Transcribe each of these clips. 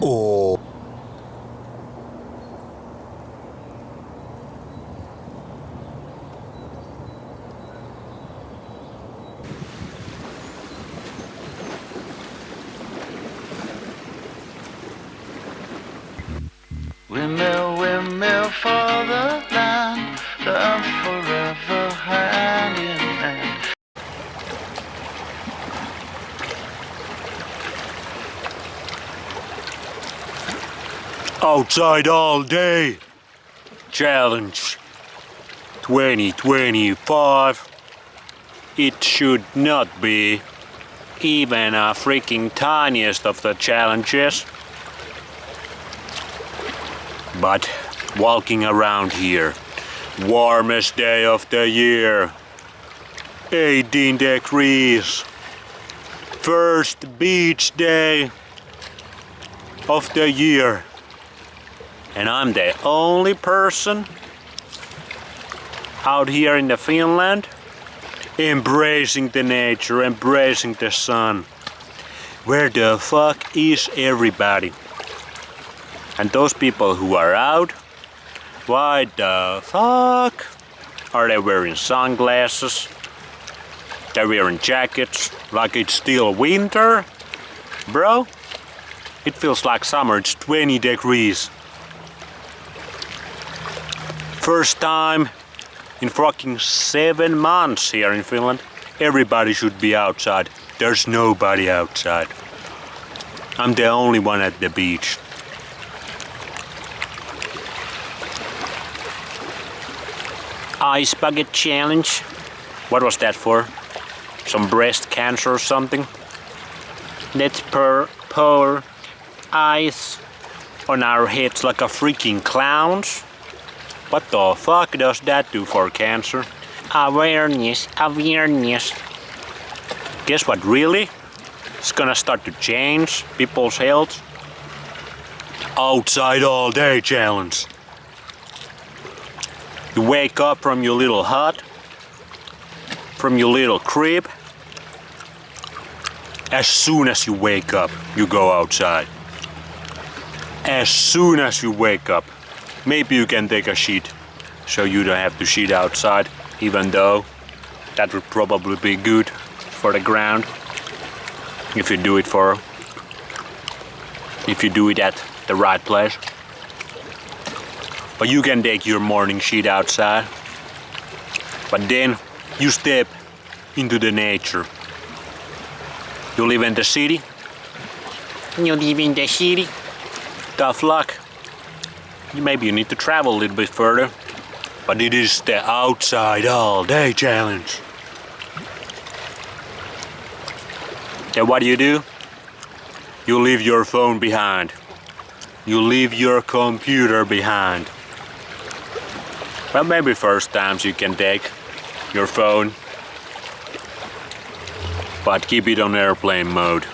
Oh. Windmill, windmill for the land, love forever hand in hand. Outside all day. Challenge 2025. It should not be even a freaking tiniest of the challenges. But walking around here, warmest day of the year, 18 degrees, first beach day of the year, and I'm the only person out here in the Finland embracing the nature, embracing the sun. Where the fuck is everybody? And those people who are out, why the fuck are they wearing sunglasses? They're wearing jackets like it's still winter? Bro, it feels like summer, it's 20 degrees. First time in fucking 7 months here in Finland, everybody should be outside. There's nobody outside. I'm the only one at the beach. Ice bucket challenge. What was that for? Some breast cancer or something? Let's pour ice on our heads like a freaking clowns. What the fuck does that do for cancer? Awareness. Guess what, really? It's gonna start to change people's health. Outside all day challenge. You wake up from your little hut, from your little crib. As soon as you wake up, you go outside. As soon as you wake up, maybe you can take a shit, so you don't have to shit outside, even though that would probably be good for the ground if you do it at the right place. But you can take your morning shit outside. But then you step into the nature. You live in the city. Tough luck. Maybe you need to travel a little bit further. But it is the outside all day challenge. Then what do? You leave your phone behind. You leave your computer behind. Well, maybe first times you can take your phone, but keep it on airplane mode.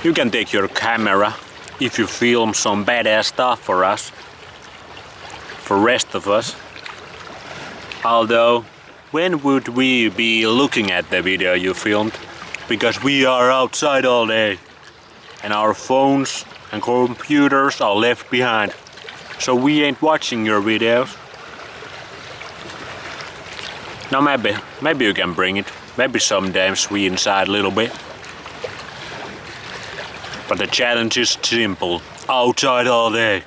You can take your camera if you film some badass stuff for us, for rest of us. Although, when would we be looking at the video you filmed? Because we are outside all day, and our phones and computers are left behind. So we ain't watching your videos. Now maybe you can bring it. Maybe sometimes we inside a little bit. But the challenge is simple. Outside all day.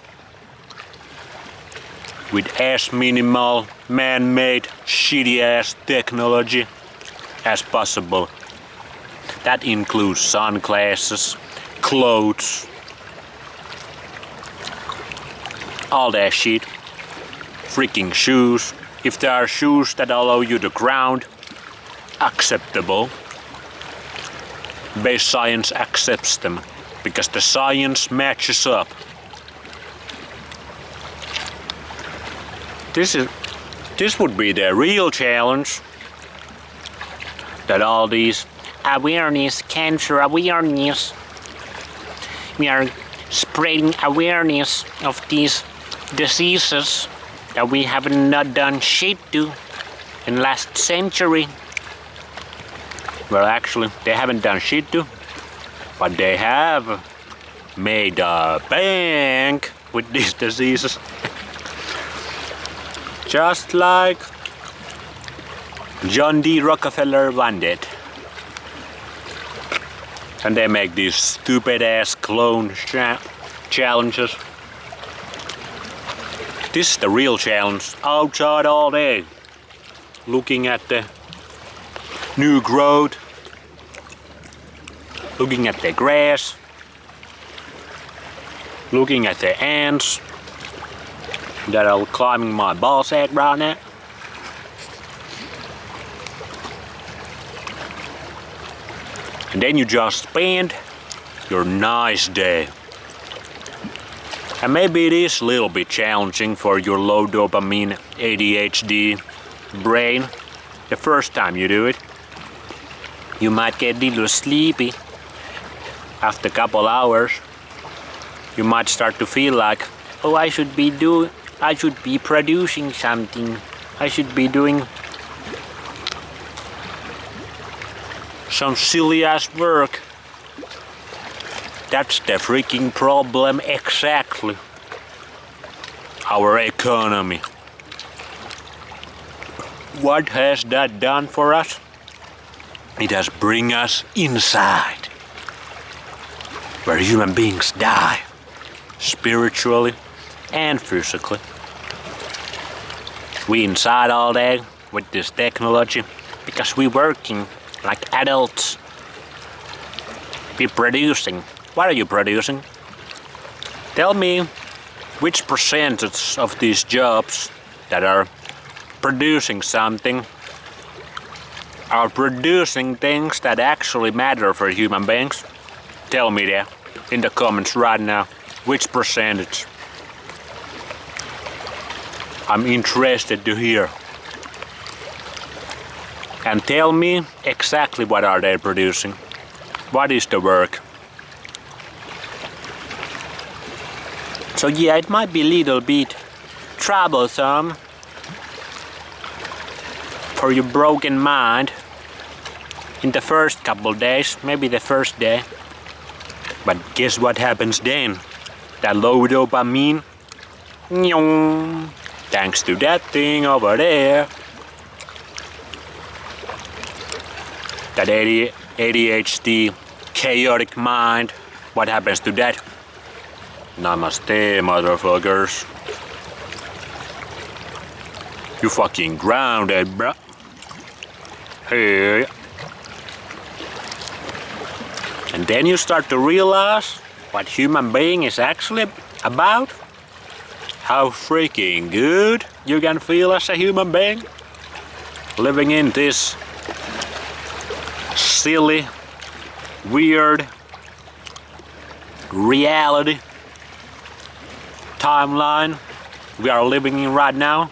With as minimal, man-made, shitty-ass technology as possible. That includes sunglasses, clothes, all that shit. Freaking shoes. If there are shoes that allow you to ground, acceptable. Base science accepts them because the science matches up. This would be the real challenge. That all these awareness, cancer awareness, we are spreading awareness of these diseases that we have not done shit to in last century. Well, actually, they haven't done shit to. But they have made a bank with these diseases. Just like John D. Rockefeller wanted. And they make these stupid ass clone challenges. This is the real challenge. Outside all day. Looking at the new growth. Looking at the grass. Looking at the ants that are climbing my ballsack right now. And then you just spend your nice day. And maybe it is a little bit challenging for your low dopamine ADHD brain the first time you do it. You might get a little sleepy after a couple hours. You might start to feel like, oh, I should be producing something. I should be doing some silly ass work. That's the freaking problem exactly. Our economy. What has that done for us? It has bring us inside. Where human beings die. Spiritually and physically. We inside all day with this technology because we're working like adults. We're producing. What are you producing? Tell me which percentage of these jobs that are producing something are producing things that actually matter for human beings. Tell me that in the comments right now. Which percentage? I'm interested to hear. And tell me exactly what are they producing. What is the work? So yeah, it might be a little bit troublesome for your broken mind in the first couple days, maybe the first day. But guess what happens then? That low dopamine, thanks to that thing over there. That ADHD chaotic mind, what happens to that? Namaste, motherfuckers. You fucking grounded, bruh. Hey. And then you start to realize what human being is actually about. How freaking good you can feel as a human being. Living in this silly, weird reality timeline we are living in right now.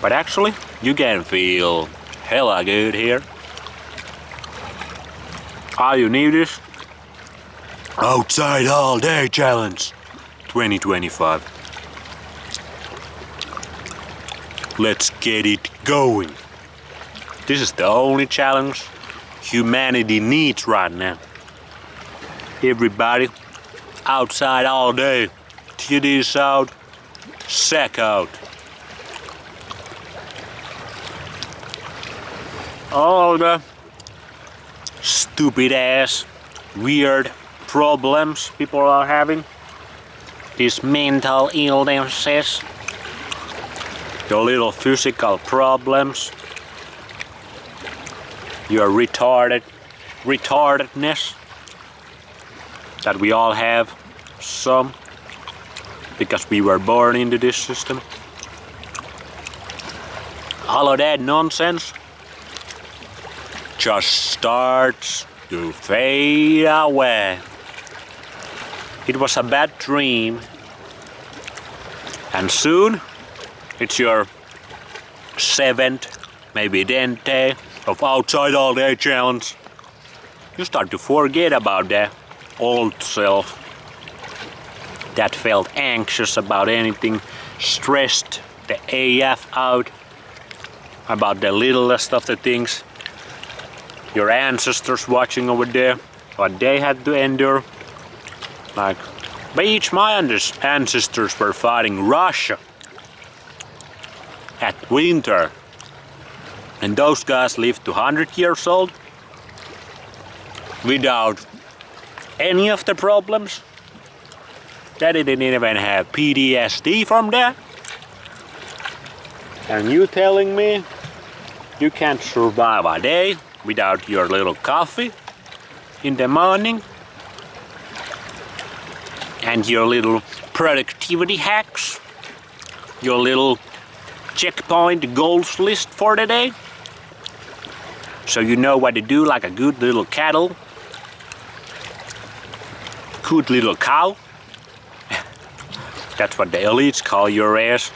But actually, you can feel hella good here. All you need is Outside All Day Challenge 2025. Let's get it going. This is the only challenge humanity needs right now. Everybody, outside all day, titties out, sack out. All the stupid ass, weird problems people are having, these mental illnesses, your little physical problems, your retardedness that we all have some because we were born into this system. All of that nonsense just starts to fade away. It was a bad dream, and soon it's your 7th, maybe 10th day of Outside All Day Challenge. You start to forget about that old self that felt anxious about anything, stressed the AF out about the littlest of the things. Your ancestors watching over there, what they had to endure. Like, each my ancestors were fighting Russia at winter. And those guys lived to 100 years old without any of the problems. They didn't even have PTSD from that. And you telling me you can't survive a day without your little coffee in the morning and your little productivity hacks, your little checkpoint goals list for the day, so you know what to do like a good little cattle, good little cow. That's what the elites call your ass.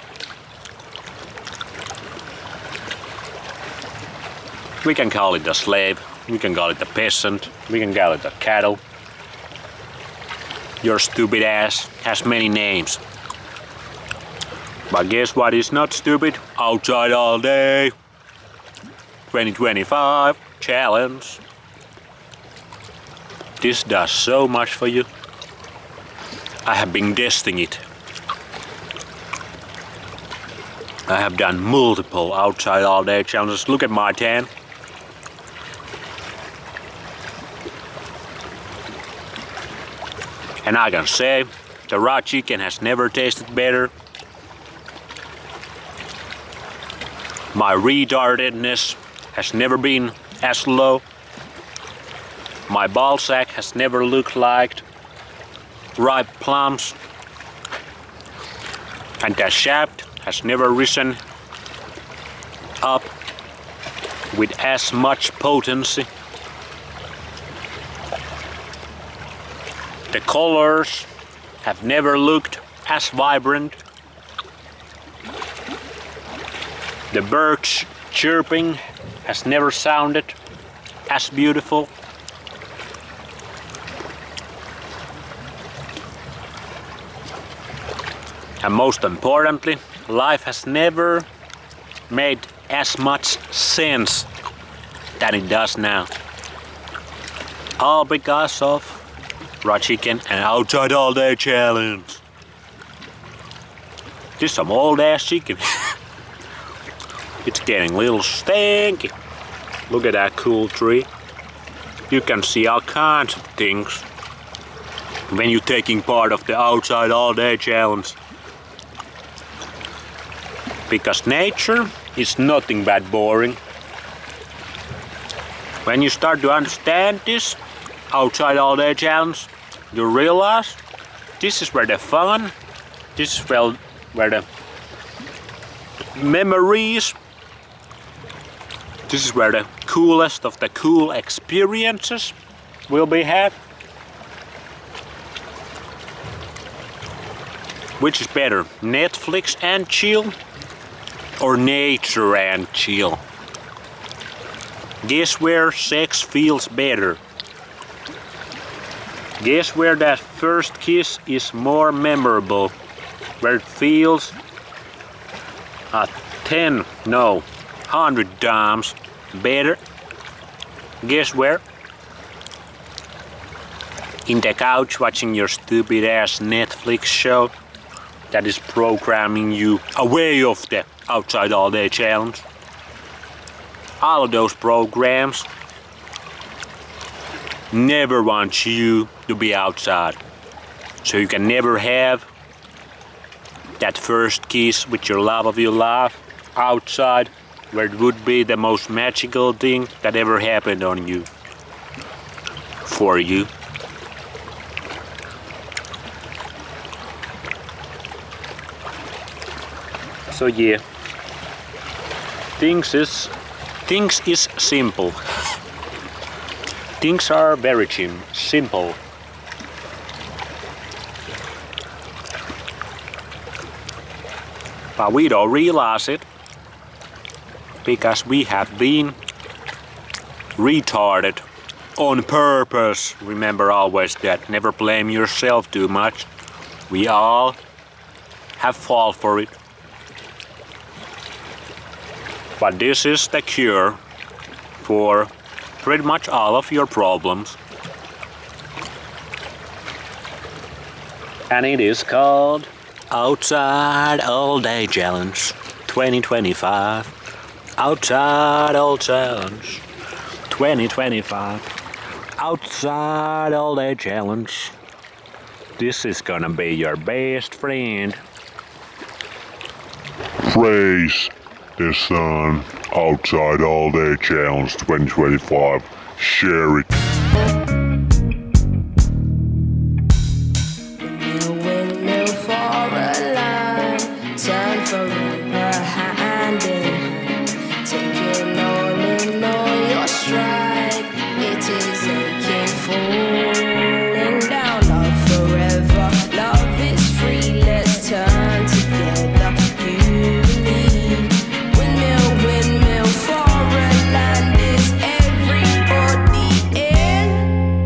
We can call it a slave, we can call it a peasant, we can call it a cattle. Your stupid ass has many names. But guess what is not stupid? Outside all day. 2025 challenge. This does so much for you. I have been testing it. I have done multiple outside all day challenges. Look at my tan. And I can say the raw chicken has never tasted better. My retardedness has never been as low. My ball sack has never looked like ripe plums. And the shaft has never risen up with as much potency. The colors have never looked as vibrant. The birds chirping has never sounded as beautiful. And most importantly, life has never made as much sense than it does now. All because of raw chicken and outside all day challenge. This is some old ass chicken. It's getting a little stinky. Look at that cool tree. You can see all kinds of things when you're taking part of the outside all day challenge. Because nature is nothing but boring. When you start to understand this outside all day challenge, you realize this is where the fun, this is where the memories, this is where the coolest of the cool experiences will be had. Which is better, Netflix and chill or nature and chill? Guess where sex feels better? Guess where that first kiss is more memorable? Where it feels 10, no, 100 times better? Guess where? In the couch watching your stupid ass Netflix show that is programming you away of the outside all day challenge. All of those programs never want you to be outside. So you can never have that first kiss with your love of your life outside, where it would be the most magical thing that ever happened on you. For you. So yeah, things is simple. Things are very simple. But we don't realize it because we have been retarded on purpose. Remember always that. Never blame yourself too much. We all have fall for it. But this is the cure for pretty much all of your problems. And it is called Outside All Day Challenge 2025. Outside All Challenge 2025. Outside All Day Challenge. This is gonna be your best friend. Praise the sun. Outside All Day Challenge 2025. Share it.